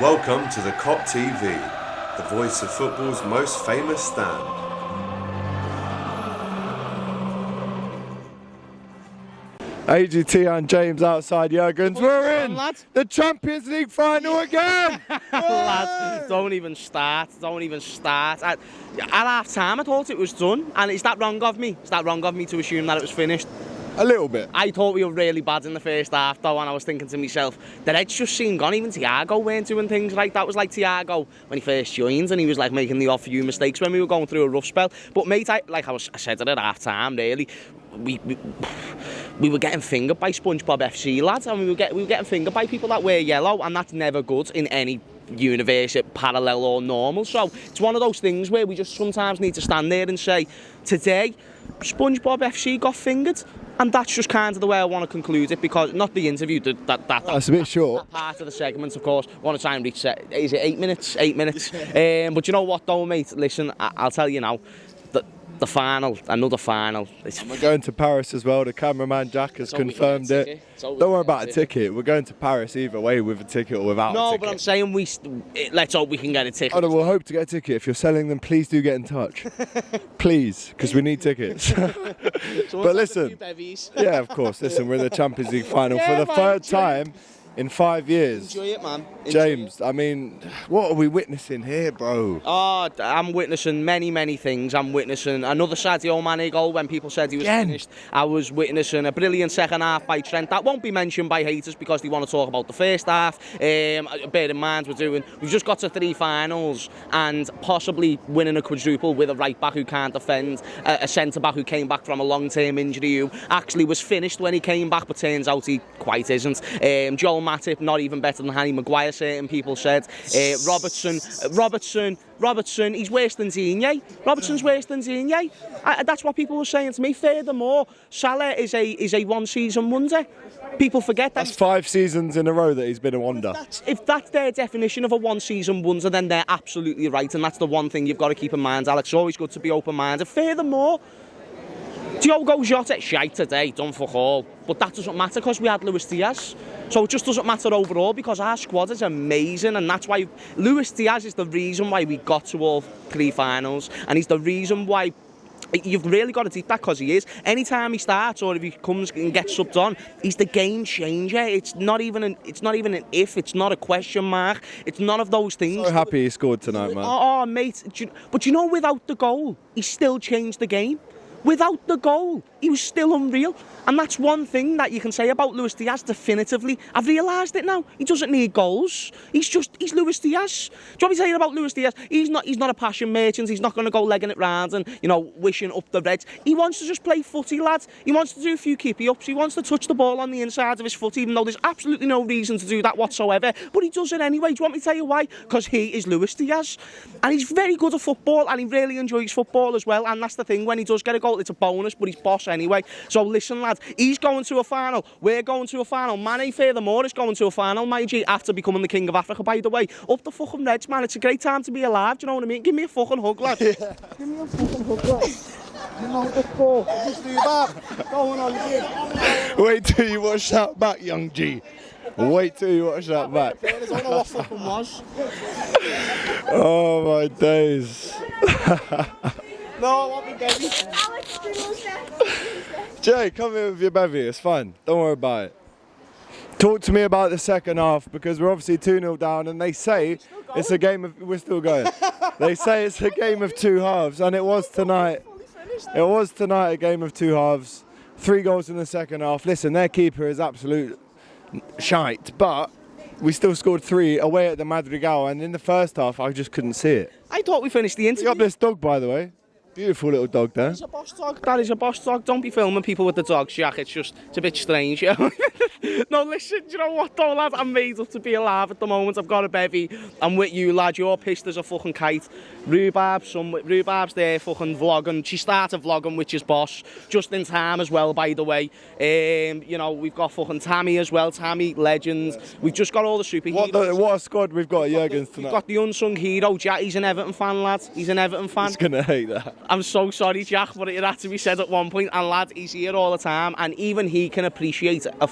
Welcome to the Kop TV, the voice of football's most famous stand. AGT and James outside Jurgens. We're in the Champions League final again! Lads, don't even start. At half time I thought it was done, and is that wrong of me? Is that wrong of me to assume that it was finished? A little bit. I thought we were really bad in the first half though, and I was thinking to myself, the heads just seemed gone. Even Thiago weren't doing things right. That was like Thiago when he first joined, and he was like making the odd few mistakes when we were going through a rough spell. But mate, I said it at half time, really, we were getting fingered by SpongeBob FC lads, and we were getting fingered by people that wear yellow, and that's never good in any universe, parallel or normal. So it's one of those things where we just sometimes need to stand there and say, today SpongeBob FC got fingered. And that's just kind of the way I want to conclude it, because not the interview, that's a bit short. That part of the segment, of course, want to try and reach, is it 8 minutes? 8 minutes. But you know what though, mate, listen, I'll tell you now, the final, another final. We're going to Paris as well. The cameraman Jack has confirmed it. Don't worry about a ticket. We're going to Paris either way, with a ticket or without a ticket. No, but I'm saying let's hope we can get a ticket. Oh, no, we'll hope to get a ticket. If you're selling them, please do get in touch. Please, because we need tickets. But listen, yeah, of course. Listen, we're in the Champions League final for the third time in 5 years. Enjoy it, man. James, I mean, what are we witnessing here, bro? Oh, I'm witnessing many things. I'm witnessing another Sadio Mane goal when people said he was finished. I was witnessing a brilliant second half by Trent. That won't be mentioned by haters because they want to talk about the first half. Bear in mind, we've just got to 3 finals and possibly winning a quadruple with a right back who can't defend, a centre back who came back from a long-term injury who actually was finished when he came back, but turns out he quite isn't. Joel Matip, not even better than Harry Maguire, certain people said. Robertson, he's worse than Digne. Robertson's worse than Digne. That's what people were saying to me. Furthermore, Salah is a one-season wonder. People forget that. That's 5 seasons in a row that he's been a wonder. If that's their definition of a one-season wonder, then they're absolutely right, and that's the one thing you've got to keep in mind, Alex. It's always good to be open-minded. Furthermore, Diogo Jota, shite today, done fuck all. But that doesn't matter because we had Luis Diaz. So it just doesn't matter overall because our squad is amazing, and that's why Luis Diaz is the reason why we got to all 3 finals, and he's the reason why you've really got to take that, because he is. Anytime he starts or if he comes and gets subbed on, he's the game changer. It's not even an if, it's not a question mark. It's none of those things. So happy he scored tonight, man. Oh mate, but you know, without the goal, he still changed the game. Without the goal, he was still unreal. And that's one thing that you can say about Luis Diaz definitively. I've realised it now. He doesn't need goals. He's Luis Diaz. Do you want me to tell you about Luis Diaz? He's not a passion merchant. He's not going to go legging it round and, wishing up the Reds. He wants to just play footy, lad. He wants to do a few keepy-ups. He wants to touch the ball on the inside of his foot, even though there's absolutely no reason to do that whatsoever. But he does it anyway. Do you want me to tell you why? Because he is Luis Diaz. And he's very good at football, and he really enjoys football as well. And that's the thing. When he does get a goal, it's a bonus, but he's boss anyway. So listen, lads, he's going to a final. We're going to a final. Mane, furthermore, is going to a final, my G, after becoming the King of Africa, by the way. Up the fucking Reds, man. It's a great time to be alive, do you know what I mean? Give me a fucking hug, lad. Yeah. Give me a fucking hug, lad. You know the ball. Just do that. Going on, G. Wait till you watch that back, young G. Wait till you watch that back. I don't know what fucking was. Oh, my days. No, I want me baby. Jay, come here with your bevy, it's fine. Don't worry about it. Talk to me about the second half, because we're obviously 2-0 down, and they say it's a game of... We're still going. They say it's a game of 2 halves, and it was tonight. It was tonight a game of 2 halves. 3 goals in the second half. Listen, their keeper is absolute shite, but we still scored 3 away at the Madrigal, and in the first half, I just couldn't see it. I thought we finished the interview. You got this dog, by the way. Beautiful little dog there. It's a boss dog. That is a boss dog. Don't be filming people with the dogs, Jack. It's a bit strange, yeah. No, listen, do you know what though, lad? I'm made up to be alive at the moment. I've got a bevy. I'm with you, lad. You're pissed as a fucking kite. Rhubarb's there fucking vlogging. She started vlogging, which is boss. Just in time as well, by the way. We've got fucking Tammy as well. Tammy, legend. We've just got all the superheroes. What a squad we've got at Jurgens tonight. We've got the unsung hero, Jack. He's an Everton fan, lad. He's an Everton fan. He's going to hate that. I'm so sorry, Jack, but it had to be said at one point. And lad, he's here all the time, and even he can appreciate a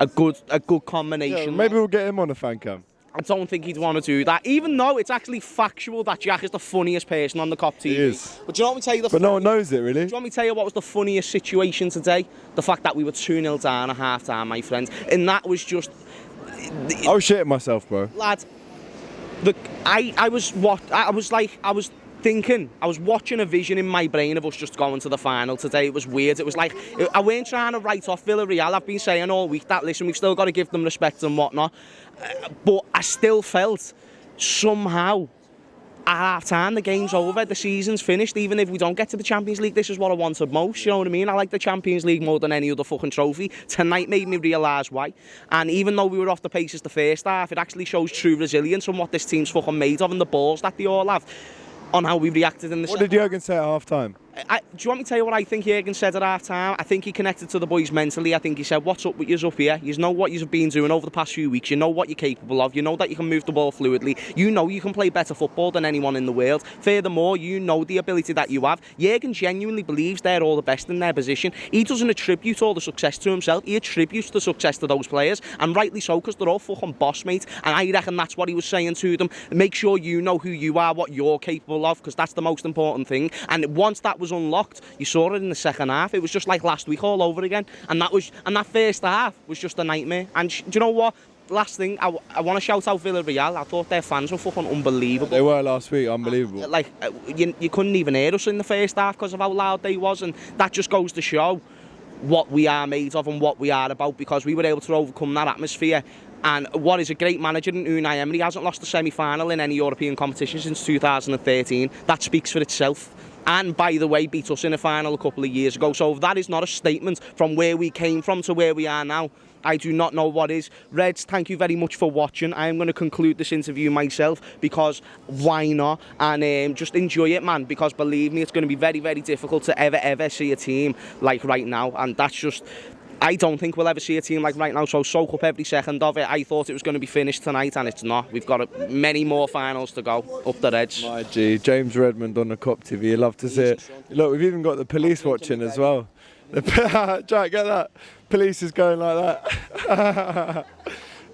good combination. Yeah, maybe we'll get him on a fan cam. I don't think he'd want to do that, even though it's actually factual that Jack is the funniest person on the Kop TV. He is. But do you know what me tell you? But no one knows it, really. Do you want me to tell you what was the funniest situation today? The fact that we were 2-0 down at half-time, my friend. And that was just... I was shitting myself, bro. Lad, look, I was thinking, I was watching a vision in my brain of us just going to the final today. It was weird. It was like, I weren't trying to write off Villarreal. I've been saying all week that, listen, we've still got to give them respect and whatnot. But I still felt somehow at half-time the game's over, the season's finished. Even if we don't get to the Champions League, this is what I wanted most, you know what I mean? I like the Champions League more than any other fucking trophy. Tonight made me realise why. And even though we were off the paces the first half, it actually shows true resilience on what this team's fucking made of and the balls that they all have. On how we reacted in the... What did Jurgen say at half-time? Do you want me to tell you what I think Jurgen said at half-time? I think he connected to the boys mentally. I think he said, what's up with yous up here? You know what you've been doing over the past few weeks. You know what you're capable of. You know that you can move the ball fluidly. You know you can play better football than anyone in the world. Furthermore, you know the ability that you have. Jurgen genuinely believes they're all the best in their position. He doesn't attribute all the success to himself. He attributes the success to those players. And rightly so, because they're all fucking boss mates. And I reckon that's what he was saying to them. Make sure you know who you are, what you're capable of, because that's the most important thing. And once that was unlocked, you saw it in the second half. It was just like last week all over again. And that first half was just a nightmare. And do you know what? Last thing, I want to shout out Villarreal. I thought their fans were fucking unbelievable. They were last week, unbelievable. You couldn't even hear us in the first half because of how loud they was. And that just goes to show what we are made of and what we are about, because we were able to overcome that atmosphere. And what is a great manager in Unai Emery, hasn't lost a semi-final in any European competition since 2013. That speaks for itself. And, by the way, beat us in a final a couple of years ago. So if that is not a statement from where we came from to where we are now, I do not know what is. Reds, thank you very much for watching. I am going to conclude this interview myself, because why not? And just enjoy it, man, because believe me, it's going to be very, very difficult to ever see a team like right now. And that's just... I don't think we'll ever see a team like right now, so soak up every second of it. I thought it was going to be finished tonight, and it's not. We've got many more finals to go, up the Reds. My G, James Redmond on the Kop TV, you love to see it. Look, we've even got the police watching as well. Jack, get that? Police is going like that.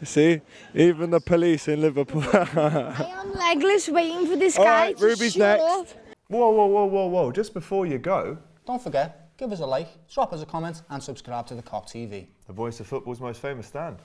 See? Even the police in Liverpool. I am legless waiting for this guy to Ruby's shut next. up. Whoa. Just before you go, Don't forget, give us a like, drop us a comment and subscribe to the Kop TV. the voice of football's most famous stand.